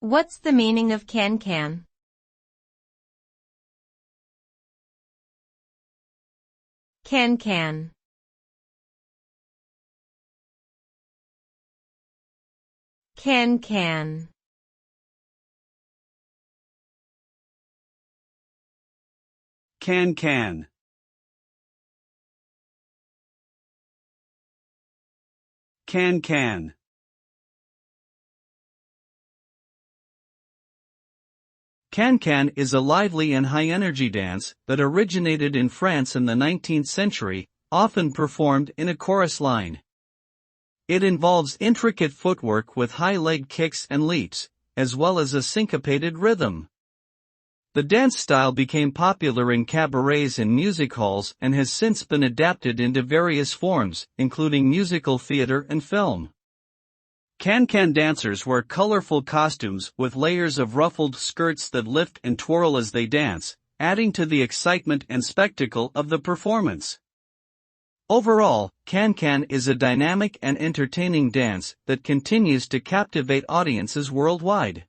What's the meaning of cancan? Cancan. Cancan. Cancan. Cancan. Cancan is a lively and high-energy dance that originated in France in the 19th century, often performed in a chorus line. It involves intricate footwork with high leg kicks and leaps, as well as a syncopated rhythm. The dance style became popular in cabarets and music halls and has since been adapted into various forms, including musical theater and film. Cancan dancers wear colorful costumes with layers of ruffled skirts that lift and twirl as they dance, adding to the excitement and spectacle of the performance. Overall, cancan is a dynamic and entertaining dance that continues to captivate audiences worldwide.